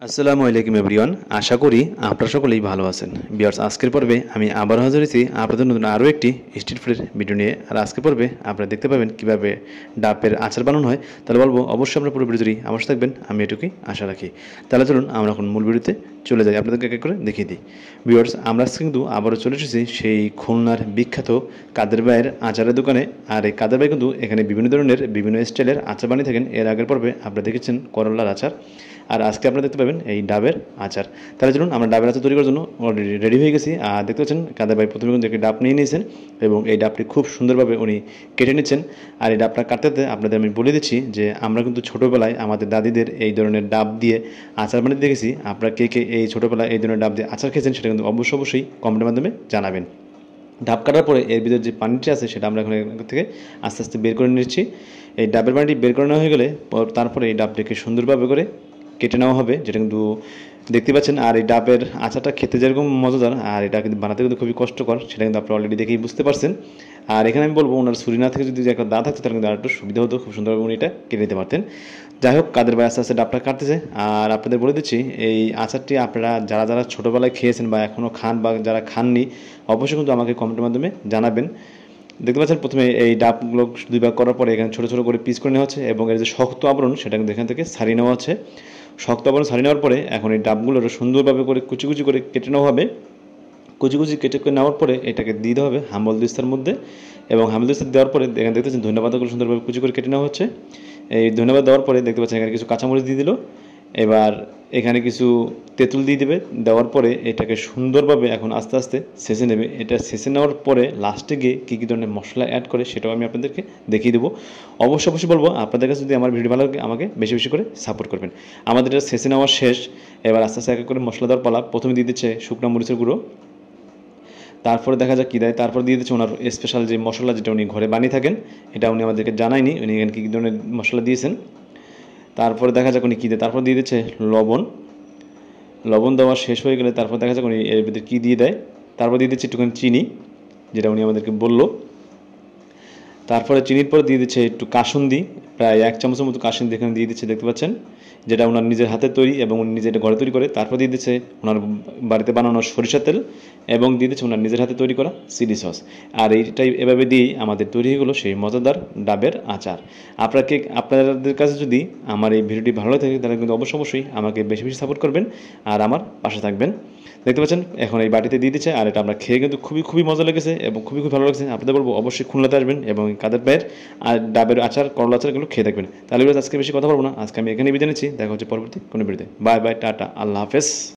আসসালামু আলাইকুম এভরিওয়ান। আশা করি আপনারা সকলেই ভালো আছেন। ভিউয়ার্স, আজকের পর্বে আমি আবার হাজির হয়েছি আপনাদের নতুন আরও একটি স্ট্রিট ফুডের ভিডিও নিয়ে। আর আজকের পর্বে আপনারা দেখতে পাবেন কীভাবে ডাবের আচার বানানো হয়। তাহলে বলবো অবশ্যই আপনারা পুরো ভিডিওটি আমার সাথে থাকবেন, আমি এটুকুই আশা রাখি। তাহলে চলুন আমরা এখন মূল ভিডিওতে চলে যাই, আপনাদেরকে এক এক করে দেখিয়ে দিই। ভিউয়ার্স, আমরা কিন্তু আবারও চলে এসেছি সেই খুলনার বিখ্যাত কাদের ভাইয়ের আচারের দোকানে। আর এই কাদের ভাই কিন্তু এখানে বিভিন্ন ধরনের বিভিন্ন স্টাইলের আচার বানিয়ে থাকেন। এর আগের পর্বে আপনারা দেখেছেন করলার আচার, আর আজকে আপনারা দেখতে পাবেন এই ডাবের আচার। তাহলে চলুন আমরা ডাবের আচার তৈরি করার জন্য অলরেডি রেডি হয়ে গেছি। আর দেখতে পাচ্ছেন কাদের ভাই প্রথমে কিন্তু একটি ডাব নিয়ে নিয়েছেন এবং এই ডাবটি খুব সুন্দরভাবে উনি কেটে নিচ্ছেন। আর এই ডাবটা কাটতে আপনাদের আমি বলে দিচ্ছি যে আমরা কিন্তু ছোটোবেলায় আমাদের দাদিদের এই ধরনের ডাব দিয়ে আচার বানিয়ে দেখেছি। আপনারা কে কে এই ছোটোবেলায় এই ধরনের ডাব দিয়ে আচার খেয়েছেন সেটা কিন্তু অবশ্যই কমেন্টের মাধ্যমে জানাবেন। ডাব কাটার পরে এর ভিতরে যে পানিটি আছে সেটা আমরা এখন এখান থেকে আস্তে আস্তে বের করে নিচ্ছি। এই ডাবের পানিটি বের করে নেওয়া হয়ে গেলে তারপরে এই ডাবটিকে সুন্দরভাবে করে কেটে নেওয়া হবে, যেটা কিন্তু দেখতে পাচ্ছেন। আর এই ডাবের আচারটা খেতে যেরকম মজাদার, আর এটা কিন্তু বানাতে কিন্তু খুবই কষ্টকর, সেটা কিন্তু আপনারা অলরেডি দেখেই বুঝতে পারছেন। আর এখানে আমি বলবো ওনার ছুরি না থেকে যদি একটা দা থাকতো তাহলে কিন্তু আর একটু সুবিধা হতো, খুব সুন্দরভাবে উনি এটা কেটে নিতে পারতেন। যাই হোক, কাদের ভাই আস্তে আস্তে ডাবটা কাটতেছে। আর আপনাদের বলে দিচ্ছি এই আচারটি আপনারা যারা যারা ছোটোবেলায় খেয়েছেন বা এখনও খান বা যারা খাননি অবশ্যই কিন্তু আমাকে কমেন্টের মাধ্যমে জানাবেন। দেখতে পাচ্ছেন প্রথমে এই ডাবগুলো দুই ভাগ করার পরে এখানে ছোটো ছোটো করে পিস করে নেওয়া হচ্ছে এবং এর যে শক্ত আবরণ সেটা কিন্তু এখান থেকে ছাড়িয়ে নেওয়া হচ্ছে। শক্ত আবরণ ছাড়িয়ে নেওয়ার পরে এখন এই ডাবগুলো সুন্দরভাবে করে কুচি কুচি করে কেটে নেওয়া হবে। কুচি কুচি কেটে করে নেওয়ার পরে এটাকে দিয়ে দেওয়া হবে হাম্বল দিস্তার মধ্যে, এবং হাম্বল দিস্তা দেওয়ার পরে এখানে দেখতে পাচ্ছেন ধন্যবাদগুলো সুন্দরভাবে কুচি করে কেটে নেওয়া হচ্ছে। এই ধন্যবাদ দেওয়ার পরে দেখতে পাচ্ছেন এখানে কিছু কাঁচামরিচ দিয়ে দিল। এবার এখানে কিছু তেঁতুল দিয়ে দেবে, দেওয়ার পরে এটাকে সুন্দরভাবে এখন আস্তে আস্তে ছেঁচে নেবে। এটা ছেঁচে নেওয়ার পরে লাস্টে গিয়ে কী কী ধরনের মশলা অ্যাড করে সেটাও আমি আপনাদেরকে দেখিয়ে দেবো। অবশ্যই বলবো আপনাদের কাছে যদি আমার ভিডিও ভালো লাগে আমাকে বেশি বেশি করে সাপোর্ট করবেন। আমাদের এটা ছেঁচে নেওয়া শেষ। এবার আস্তে আস্তে এক এক করে মশলা দেওয়ার পালা। প্রথমে দিয়ে দিচ্ছে শুকনো মরিচের গুঁড়ো, তারপরে দেখা যাক কী দেয়, তারপর দিয়ে দিচ্ছে ওনার স্পেশাল যে মশলা যেটা উনি ঘরে বানিয়ে থাকেন, এটা উনি আমাদেরকে জানায়নি উনি এখানে কী ধরনের মশলা দিয়েছেন। তারপরে দেখা যাক উনি কী দেয়, তারপর দিয়ে দিচ্ছে লবণ। লবণ দেওয়া শেষ হয়ে গেলে তারপর দেখা যাক উনি এর ভিতরে কী দিয়ে দেয়। তারপর দিয়ে দিচ্ছে একটুখানি চিনি, যেটা উনি আমাদেরকে বললো। তারপরে চিনির পরে দিয়ে দিচ্ছে একটু কাসুন্দি, প্রায় 1 চামচের মতো কাসুন্দি এখানে দিয়ে দিচ্ছে, দেখতে পাচ্ছেন, যেটা ওনার নিজের হাতে তৈরি এবং উনি নিজে এটা ঘরে তৈরি করে। তারপর দিয়ে দিচ্ছে ওনার বাড়িতে বানানো সরিষার তেল এবং দিয়ে দিচ্ছে ওনার নিজের হাতে তৈরি করা চিলি সস। আর এইটাই এভাবে দিয়েই আমাদের তৈরি হয়ে গেলো সেই মজাদার ডাবের আচার। আপনাদের কাছে যদি আমার এই ভিডিওটি ভালো লাগে তাহলে কিন্তু অবশ্যই আমাকে বেশি বেশি সাপোর্ট করবেন আর আমার পাশে থাকবেন। দেখতে পাচ্ছেন এখন এই বাটিতে দিয়ে দিচ্ছে, আর এটা আমরা খেয়ে কিন্তু খুবই মজা লেগেছে এবং খুবই ভালো লাগছে। আপনাদের বলবো অবশ্যই খুলনাতে আসবেন এবং কাদের ভাইয়ের আর ডাবের আচার করলা আচার এগুলো খেয়ে থাকবেন। তাহলে আজকে বেশি কথা বলবো না, আজকে আমি এখানে বিদায় নিচ্ছি। দেখা হচ্ছে পরবর্তী কোনো ভিডিওতে। বাই বাই, টাটা, আল্লাহ হাফেজ।